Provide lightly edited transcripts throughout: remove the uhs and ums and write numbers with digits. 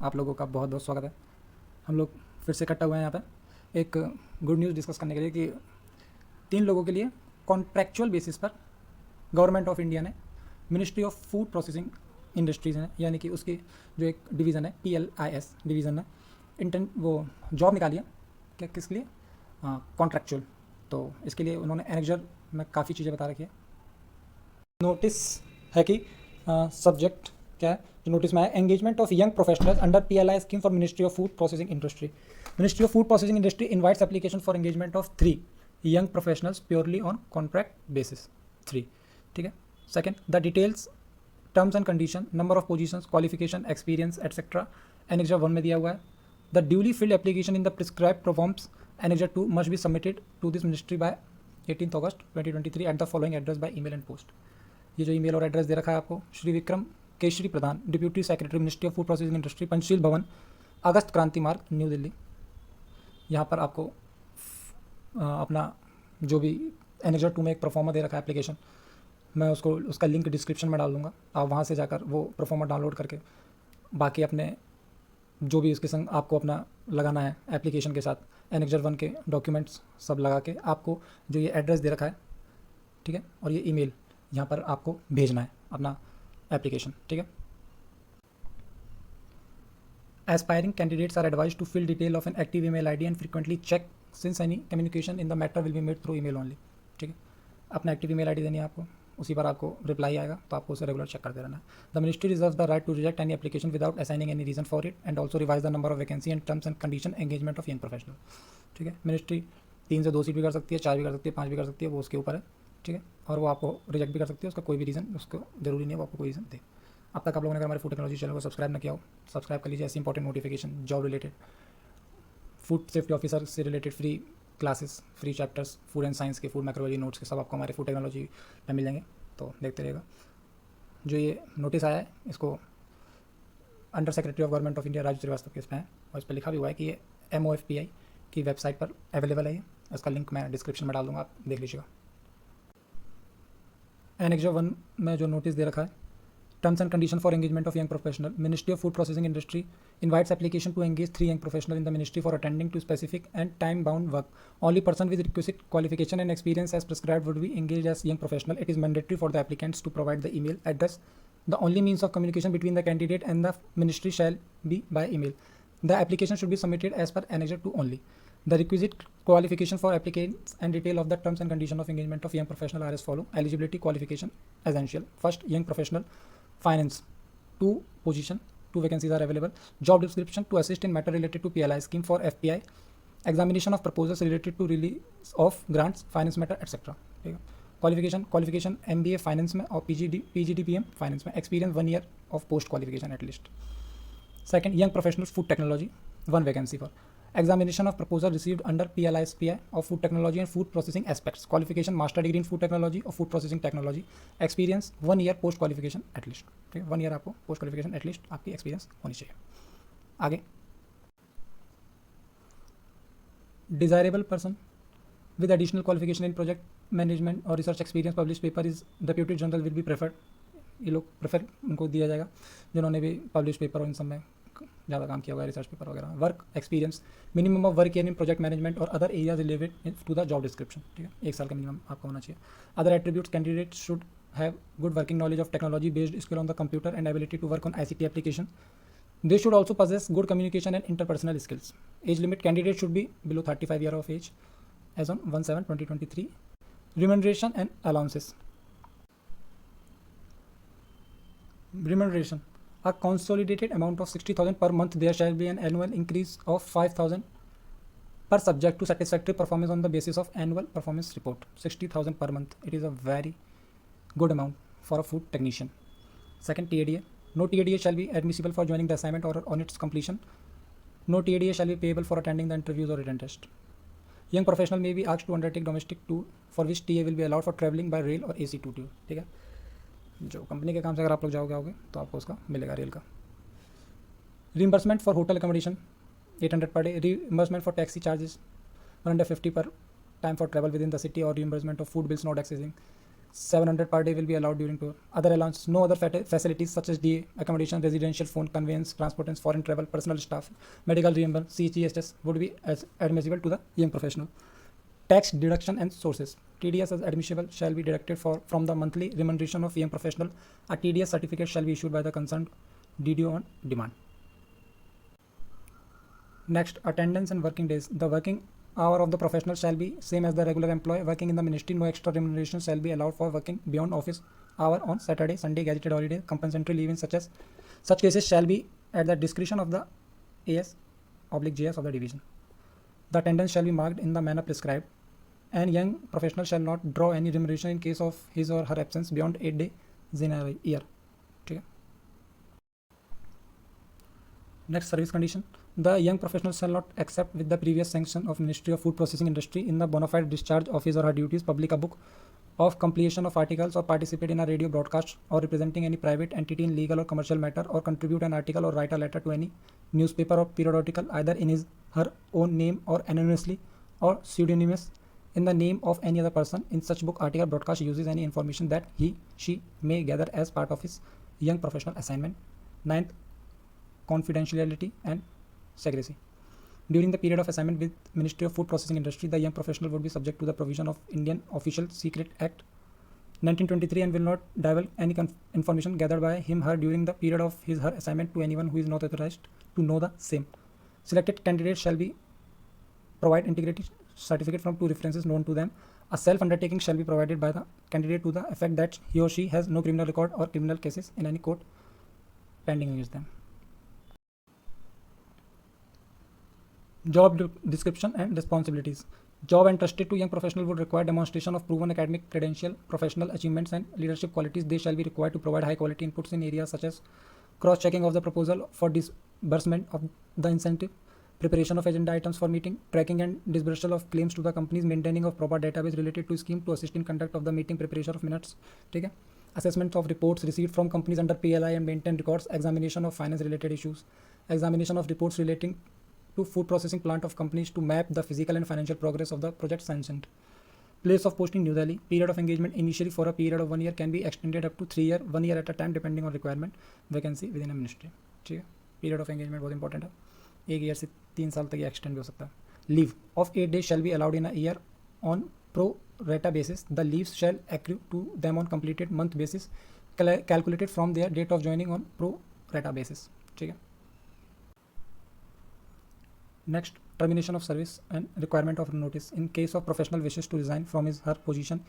आप लोगों का बहुत बहुत स्वागत है। हम लोग फिर से इकट्ठा हुए हैं यहाँ पर एक गुड न्यूज़ डिस्कस करने के लिए कि 3 लोगों के लिए कॉन्ट्रैक्चुअल बेसिस पर गवर्नमेंट ऑफ इंडिया ने ministry of food processing industries है, यानी कि उसकी जो एक डिवीज़न है PLIS डिवीज़न है, वो जॉब निकाली है। क्या किसके लिए? कॉन्ट्रैक्चुअल। तो इसके लिए उन्होंने एनेक्जर में काफ़ी चीज़ें बता रखी है। नोटिस है कि सब्जेक्ट क्या है जो नोटिस में है, engagement of young professionals under PLI scheme for ministry of food processing industry. Ministry of food processing industry invites application for engagement of 3 young professionals purely on contract basis. 3, ठीक है। Second, the details, terms and condition, number of positions, qualification, experience etcetera annexure 1 में दिया हुआ है। The duly filled application in the prescribed forms annexure 2 must be submitted to this ministry by 18 August 2023 at the following address by email and post. ये जो email और address दे रखा है आपको, Shri Vikram Keshari Pradhan, deputy secretary ministry of food processing industry, Panchsheel Bhavan, August क्रांति मार्ग, new Delhi. यहाँ पर आपको अपना जो भी एनेक्जर 2 में एक परफॉर्मा दे रखा है एप्लीकेशन, मैं उसका लिंक डिस्क्रिप्शन में डाल दूँगा। आप वहाँ से जाकर वो परफॉर्मा डाउनलोड करके बाकी अपने जो भी उसके संग आपको अपना लगाना है एप्लीकेशन के साथ एनेक्जर 1 के डॉक्यूमेंट्स सब लगा के आपको जो ये एड्रेस दे रखा है, ठीक है, और ये ईमेल यहाँ पर आपको भेजना है अपना एप्लीकेशन, ठीक है। Aspiring candidates are advise to fill detail of an active email ID and frequently check since any communication in the matter will be made through email only, ठीक है। अपना एक्टिव ईमेल आईडी देनी है आपको, उसी पर आपको रिप्लाई आएगा, तो आपको उसे रेगुलर चेक करते रहना है। The ministry reserves the right to reject any application without assigning any reason for it and also revise the number of vacancy and terms and condition engagement of young professional, ठीक है। Ministry 3 से 2 seat भी कर सकती है, 4 भी कर सकती है, 5 भी कर सकती है, वो उसके ऊपर है, ठीक है। और वो आपको रिजेक्ट भी कर सकती है, उसका कोई भी रीज़न उसको जरूरी नहीं है वो आपको कोई रीज़न दे। अब तक आप लोगों ने अगर हमारे फूड टेक्नोलॉजी चैनल को सब्सक्राइब ना किया हो, सब्सक्राइब कर लीजिए। ऐसी important notification, job related, food safety officer से related free classes, free chapters, food and science के, फूड मैक्रोलॉजी नोट्स के सब आपको हमारे फूड टेक्नोलॉजी में मिल जाएंगे, तो देखते रहेगा। जो ये नोटिस आया है इसको under secretary of government of India Raju Shrivastava के इसमें है, और इस पर लिखा भी हुआ है कि ये MOFPI की वेबसाइट पर अवेलेबल है। इसका लिंक मैं डिस्क्रिप्शन में डाल दूँगा, आप देख लीजिएगा। एनेक्जर 1 में जो नोटिस दे रखा है, terms and condition for engagement of young professional, ministry of food processing industry invites application to engage 3 young professional in the ministry for attending to specific and time bound work. Only person with requisite qualification and experience as prescribed would be engage as young professional. It is mandatory for the applicants to provide the email address. The only means of communication between the candidate and the ministry shall be by email. The application should be submitted as per Annexure 2 only. The requisite qualification for applicants and detail of the terms and condition of engagement of young professional are as follow. Eligibility qualification essential. First, young professional finance. 2 position, 2 vacancies are available. Job description to assist in matter related to PLI scheme for FPI. Examination of proposals related to release of grants, finance matter, etc. ठीक है। Qualification MBA finance में और PGDPM finance में, experience 1 year of post qualification at least. Second, young professional food technology 1 vacancy for examination of proposal received under PLI of food technology and food processing aspects. Qualification master degree in food technology और food processing technology. Experience 1 year post qualification at least, ठीक है। 1 year आपको post qualification at least आपकी experience होनी चाहिए। आगे, desirable person with additional qualification in project management और research experience published paper is deputy general will be preferred। ये लोग प्रेफर उनको दिया जाएगा जिन्होंने भी पब्लिश पेपर और इन सब में ज़्यादा काम किया हुआ है, रिसर्च पेपर वगैरह। Work experience, minimum of work in project management और other areas related to the job description, ठीक है। 1 साल का मिनिमम आपका होना चाहिए। Other attributes, candidate should have good working knowledge of technology based skill on the computer and ability to work on ICT application. They should also possess good communication and interpersonal skills. Age limit, candidate should be below 35 year of age as on 1/7/2023. Remuneration and allowances. Remuneration, a consolidated amount of 60,000 per month. There shall be an annual increase of 5,000 per subject to satisfactory performance on the basis of annual performance report. 60,000 per month. It is a very good amount for a food technician. Second, TADA. No TADA shall be admissible for joining the assignment or on its completion. No TADA shall be payable for attending the interviews or written test. Young professional may be asked to undertake domestic tour for which TA will be allowed for travelling by rail or AC tour, ठीक है। जो company के काम से अगर आप लोग जाओगे तो आपको उसका मिलेगा रेल का। Reimbursement for hotel accommodation 800 per day. Reimbursement for taxi charges 150 per time for travel within the city or reimbursement of food bills not accessing 700 per day will be allowed during tour. Other allowance, no other facilities such as DA, accommodation, residential, phone, conveyance, transport and foreign travel, personal staff, medical reimbursement, CGSS would be as admissible to the young professional. Tax deduction and sources. TDS as admissible shall be deducted from the monthly remuneration of young professional. A TDS certificate shall be issued by the concerned DDO on demand. Next, attendance and working days. The working hour of the professional shall be same as the regular employee working in the ministry. No extra remuneration shall be allowed for working beyond office hour on Saturday, Sunday, gazetted holiday. Compensatory leave in such cases shall be at the discretion of the AS/JS of the division. The attendance shall be marked in the manner prescribed, and young professional shall not draw any remuneration in case of his or her absence beyond 8 days in a year. Okay. Next, service condition. The young professional shall not accept with the previous sanction of Ministry of Food Processing Industry in the bona fide discharge of his or her duties public a book of completion of articles or participate in a radio broadcast or representing any private entity in legal or commercial matter or contribute an article or write a letter to any newspaper or periodical either in his her own name or anonymously or pseudonymous in the name of any other person in such book, article, broadcast uses any information that she may gather as part of his young professional assignment. Ninth, confidentiality and secrecy. During the period of assignment with Ministry of Food Processing Industry, the young professional would be subject to the provision of Indian Official Secret Act 1923 and will not divulge any information gathered by him her during the period of his her assignment to anyone who is not authorized to know the same. Selected candidates shall be provide integrity certificate from two references known to them. A self-undertaking shall be provided by the candidate to the effect that he or she has no criminal record or criminal cases in any court pending against them. Job description and responsibilities. Job entrusted to young professional would require demonstration of proven academic credential, professional achievements and leadership qualities. They shall be required to provide high quality inputs in areas such as cross-checking of the proposal for disbursement of the incentive, preparation of agenda items for meeting, tracking and disbursal of claims to the companies, maintaining of proper database related to scheme to assist in conduct of the meeting, preparation of minutes, ठीक है, assessment of reports received from companies under PLI and maintain records, examination of finance related issues, examination of reports relating to food processing plant of companies to map the physical and financial progress of the project sanctioned. Place of posting New Delhi. Period of engagement initially for a period of 1 year can be extended up to 3 years, 1 year at a time depending on requirement. Vacancy within a ministry. ठीक है, period of engagement बहुत important है, 1 year से 3 साल तक ये extend भी हो सकता है. Leave of 8 days shall be allowed in a year on pro rata basis. The leaves shall accrue to them on completed month basis calculated from their date of joining on pro rata basis. ठीक है. Next, termination of service and requirement of notice. In case of professional wishes to resign from his her position,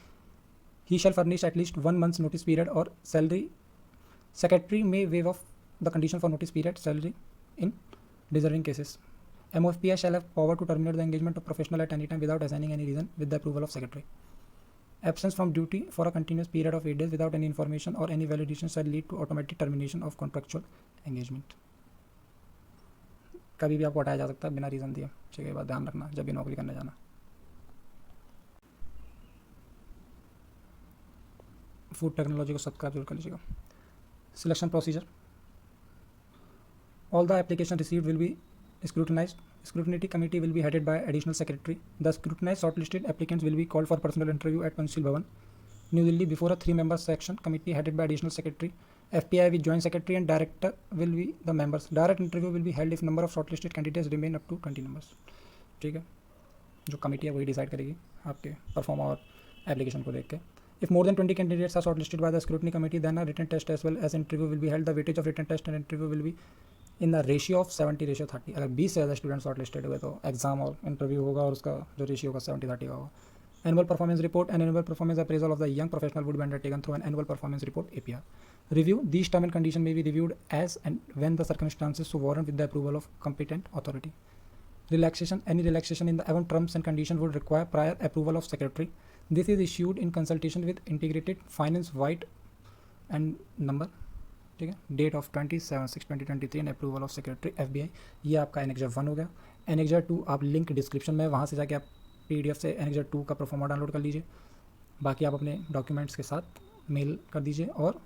he shall furnish at least 1 month's notice period or salary. Secretary may waive off the condition for notice period salary in deserving cases. MOFPI shall have power to terminate the engagement of professional at any time without assigning any reason with the approval of secretary. Absence from duty for a continuous period of 8 days without any information or any validation shall lead to automatic termination of contractual engagement. कभी भी आपको हटाया जा सकता है बिना reason दिए. ठीक है, बात ध्यान रखना जब भी नौकरी करने जाना. फूड टेक्नोलॉजी को सब्सक्राइब जरूर कर लीजिएगा. Selection procedure. All the application received will be scrutinized. Scrutiny committee will be headed by additional secretary. The scrutinized shortlisted applicants will be called for personal interview at Panchsheel Bhavan, New Delhi, before a 3-member section committee headed by additional secretary. FPI with joint secretary and director will be the members. Direct interview will be held if number of shortlisted candidates remain up to 20 numbers. ठीक है, जो committee है वही decide करेगी आपके perform और application को देख के. If more than 20 candidates are shortlisted by the scrutiny committee, then a written test as well as interview will be held. The weightage of written test and interview will be in the ratio of 70:30. अगर 20 से ज़्यादा student short listed हुए तो exam और interview होगा और उसका जो रेशियो होगा 70:30 का होगा. Annual performance report and annual performance appraisal of the young professional would be undertaken through an annual performance report APR. Review these term and condition may be reviewed as and when the circumstances so warrant with the approval of competent authority. Relaxation. Any relaxation in the above terms and conditions would require prior approval of secretary. This is issued in consultation with integrated finance white and number. ठीक है, date of 27/6/2023 and approval of secretary FBI. ये आपका annexure 1 हो गया. Annexure 2 आप link description में वहाँ से जाके आप PDF से एनेक्जर 2 का प्रोफार्मा डाउनलोड कर लीजिए. बाकी आप अपने डॉक्यूमेंट्स के साथ मेल कर दीजिए और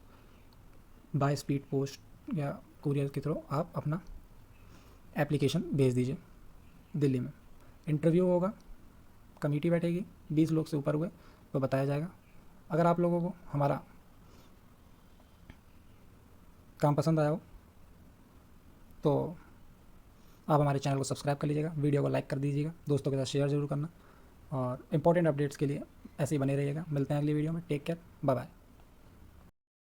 बाय स्पीड पोस्ट या कुरियर के थ्रू आप अपना एप्लीकेशन भेज दीजिए. दिल्ली में इंटरव्यू होगा, कमेटी बैठेगी, 20 लोग से ऊपर हुए तो बताया जाएगा. अगर आप लोगों को हमारा काम पसंद आया हो तो आप हमारे चैनल को सब्सक्राइब कर लीजिएगा, वीडियो को लाइक कर दीजिएगा, दोस्तों के साथ शेयर ज़रूर करना और इंपॉर्टेंट अपडेट्स के लिए ऐसे ही बने रहिएगा। मिलते हैं अगली वीडियो में। Take care, bye bye.